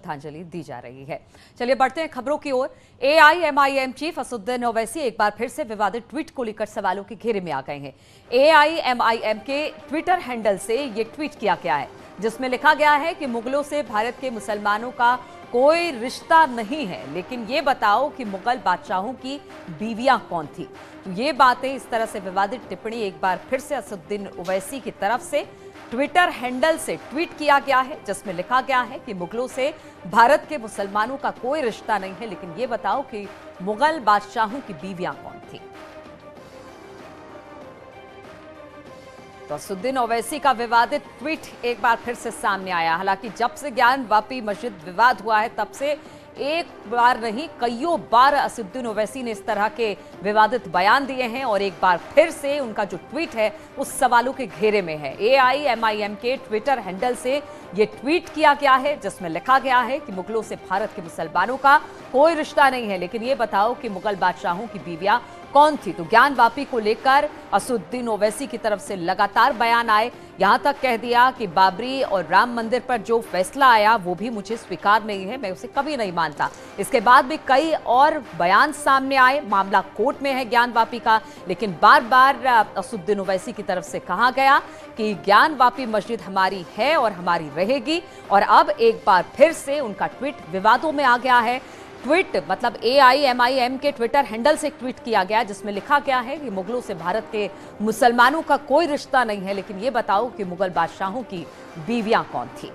श्रद्धांजलि दी जा रही है। चलिए बढ़ते हैं खबरों की ओर। एआईएमआईएम चीफ असदुद्दीन ओवैसी एक बार फिर से विवादित ट्वीट को लेकर सवालों के घेरे में आ गए हैं। एआईएमआईएम के ट्विटर हैंडल से ये ट्वीट किया गया है, जिसमें लिखा गया है कि मुगलों से भारत के मुसलमानों का कोई रिश्ता नहीं है, लेकिन ये बताओ कि मुगल बादशाहों की बीवियां कौन थी। तो ये बातें, इस तरह से विवादित टिप्पणी एक बार फिर से असदुद्दीन ओवैसी की तरफ से ट्विटर हैंडल से ट्वीट किया गया है, जिसमें लिखा गया है कि मुगलों से भारत के मुसलमानों का कोई रिश्ता नहीं है, लेकिन ये बताओ कि मुगल बादशाहों की बीवियां कौन थी। तो असदुद्दीन ओवैसी का विवादित ट्वीट एक बार फिर से सामने आया। हालांकि जब से ज्ञान वापी मस्जिद विवाद हुआ है, तब से एक बार नहीं कईयों बार असदुद्दीन ओवैसी ने इस तरह के विवादित बयान दिए हैं और एक बार फिर से उनका जो ट्वीट है उस सवालों के घेरे में है। एआईएमआईएम के ट्विटर हैंडल से ये ट्वीट किया गया है, जिसमें लिखा गया है कि मुगलों से भारत के मुसलमानों का कोई रिश्ता नहीं है, लेकिन ये बताओ कि मुगल बादशाहों की बीवियां कौन थी। तो ज्ञान वापी को लेकर असदुद्दीन ओवैसी की तरफ से लगातार बयान आए, यहां तक कह दिया कि बाबरी और राम मंदिर पर जो फैसला आया वो भी मुझे स्वीकार नहीं है, मैं उसे कभी नहीं मानता। इसके बाद भी कई और बयान सामने आए। मामला कोर्ट में है ज्ञान वापी का, लेकिन बार बार असदुद्दीन ओवैसी की तरफ से कहा गया कि ज्ञान वापी मस्जिद हमारी है और हमारी रहेगी। और अब एक बार फिर से उनका ट्वीट विवादों में आ गया है। ट्वीट मतलब एआईएमआईएम के ट्विटर हैंडल से ट्वीट किया गया, जिसमें लिखा गया है कि मुगलों से भारत के मुसलमानों का कोई रिश्ता नहीं है, लेकिन ये बताओ कि मुगल बादशाहों की बीवियां कौन थी।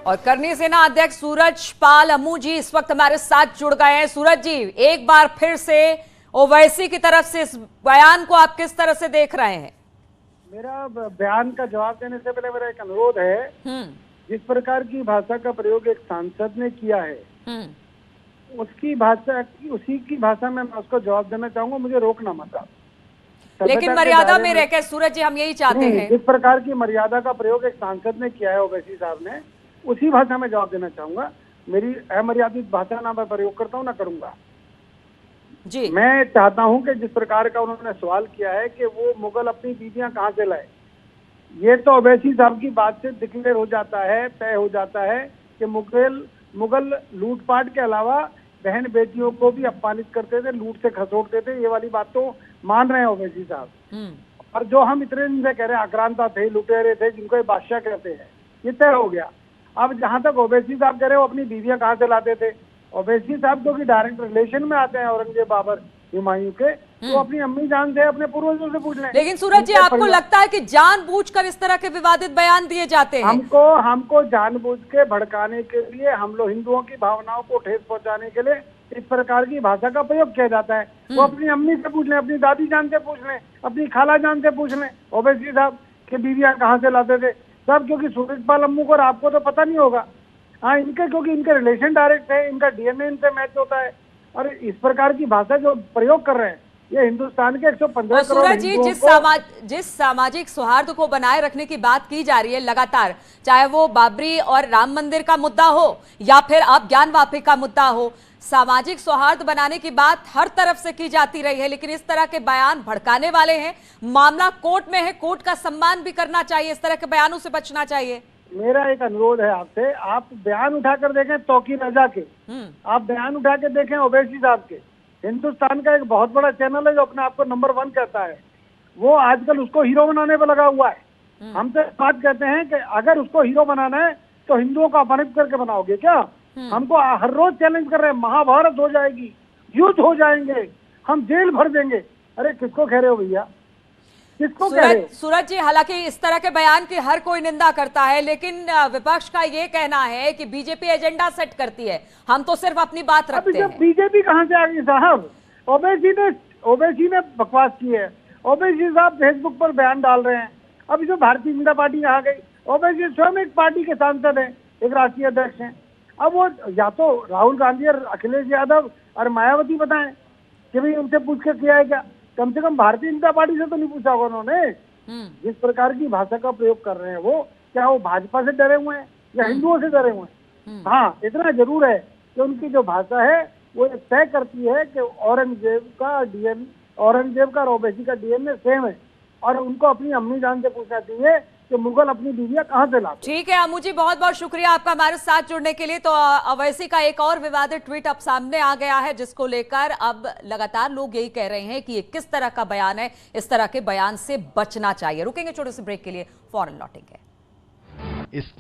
और करनी सेना अध्यक्ष सूरज पाल अमू जी इस वक्त हमारे साथ जुड़ गए हैं। सूरज जी, एक बार फिर से ओवैसी की तरफ से इस बयान को आप किस तरह से देख रहे हैं? मेरा बयान का जवाब देने से पहले मेरा एक अनुरोध है। जिस प्रकार की भाषा का प्रयोग एक सांसद ने किया है, उसकी भाषा उसी की भाषा में मैं उसको जवाब देना चाहूंगा। मुझे रोकना मत आप, लेकिन मर्यादा में रहकर सूरज जी, हम यही चाहते हैं। जिस प्रकार की मर्यादा का प्रयोग एक सांसद ने किया है ओवैसी साहब ने, उसी भाषा में जवाब देना चाहूंगा। मेरी अमर्यादित भाषा ना मैं प्रयोग करता हूँ, ना करूंगा जी। मैं चाहता हूं कि जिस प्रकार का उन्होंने सवाल किया है कि वो मुगल अपनी बीवियां कहां से लाए, ये तो ओवैसी साहब की बात से डिक्लेयर हो जाता है, तय हो जाता है कि मुगल लूटपाट के अलावा बहन बेटियों को भी अपमानित करते थे, लूट से खसोटते थे। ये वाली बात तो मान रहे हैं ओवैसी साहब। और जो हम इतने दिन से कह रहे हैं आक्रांता थे, लुटेरे थे, जिनको ये बादशाह कहते हैं, ये तय हो गया। अब जहां तक ओवैसी साहब कह रहे हैं वो अपनी बीवियां कहां से लाते थे, ओवैसी साहब जो कि डायरेक्ट रिलेशन में आते हैं औरंगजेब, बाबर, हुमायूं के, तो अपनी अम्मी जान से, अपने पूर्वजों से पूछ लें। लेकिन सूरज जी, आपको लगता है कि जानबूझकर इस तरह के विवादित बयान दिए जाते हैं? हमको जानबूझ के भड़काने के लिए, हम लोग हिंदुओं की भावनाओं को ठेस पहुंचाने के लिए इस प्रकार की भाषा का प्रयोग किया जाता है। वो अपनी अम्मी से पूछ लें, अपनी दादी जान से पूछ लें, अपनी खाला जान से पूछ लें ओवैसी साहब के बीवियां कहाँ से लाते थे सब। क्योंकि सूरज पाल अम्मू को और आपको तो पता नहीं होगा, हाँ, इनके क्योंकि इनके रिलेशन डायरेक्ट है, इनका डीएनए इनसे मैच होता है। और इस प्रकार की भाषा जो प्रयोग कर रहे हैं ये हिंदुस्तान के 115 करोड़ सूरज जी, जिस सामाजिक सौहार्द को बनाए रखने की बात की जा रही है लगातार, चाहे वो बाबरी और राम मंदिर का मुद्दा हो या फिर अब ज्ञान वापी का मुद्दा हो, सामाजिक सौहार्द बनाने की बात हर तरफ से की जाती रही है, लेकिन इस तरह के बयान भड़काने वाले हैं। मामला कोर्ट में है, कोर्ट का सम्मान भी करना चाहिए, इस तरह के बयानों से बचना चाहिए। मेरा एक अनुरोध है आपसे, आप बयान उठाकर देखें तौकीर रजा के, आप बयान उठा के देखें ओवैसी साहब के। हिंदुस्तान का एक बहुत बड़ा चैनल है जो अपने आप को नंबर 1 कहता है, वो आजकल उसको हीरो बनाने पर लगा हुआ है। हमसे बात कहते हैं कि अगर उसको हीरो बनाना है तो हिंदुओं को अपमानित करके बनाओगे क्या? हमको हर रोज चैलेंज कर रहे हैं, महाभारत हो जाएगी, युद्ध हो जाएंगे, हम जेल भर देंगे। अरे किसको कह रहे हो भैया, किसको कह रहे हो? सूरज जी, हालांकि इस तरह के बयान की हर कोई निंदा करता है, लेकिन विपक्ष का ये कहना है कि बीजेपी एजेंडा सेट करती है, हम तो सिर्फ अपनी बात रखते हैं। बीजेपी कहां से आ गई साहब? ओवैसी ने बकवास की है। ओवैसी साहब फेसबुक पर बयान डाल रहे हैं। अब जो भारतीय जनता पार्टी आ गई, ओवैसी स्वयं एक पार्टी के सांसद है, एक राष्ट्रीय अध्यक्ष हैं। अब वो या तो राहुल गांधी और अखिलेश यादव और मायावती बताएं कि भाई उनसे पूछ के किया है क्या। कम से कम भारतीय जनता पार्टी से तो नहीं पूछा होगा उन्होंने। जिस प्रकार की भाषा का प्रयोग कर रहे हैं वो, क्या वो भाजपा से डरे हुए हैं या हिंदुओं से डरे हुए हैं? हाँ, इतना जरूर है कि उनकी जो भाषा है वो तय करती है कि औरंगजेब का औरंगजेब का और ओवैसी का डीएनए सेम है, और उनको अपनी अम्मी जान से पूछना चाहिए कि मुगल अपनी बीवियां कहाँ से लाते। ठीक है अमू जी, बहुत बहुत शुक्रिया आपका हमारे साथ जुड़ने के लिए। तो अवैसी का एक और विवादित ट्वीट अब सामने आ गया है, जिसको लेकर अब लगातार लोग यही कह रहे हैं कि ये किस तरह का बयान है, इस तरह के बयान से बचना चाहिए। रुकेंगे छोटे से ब्रेक के लिए, फौरन लौटेंगे। इस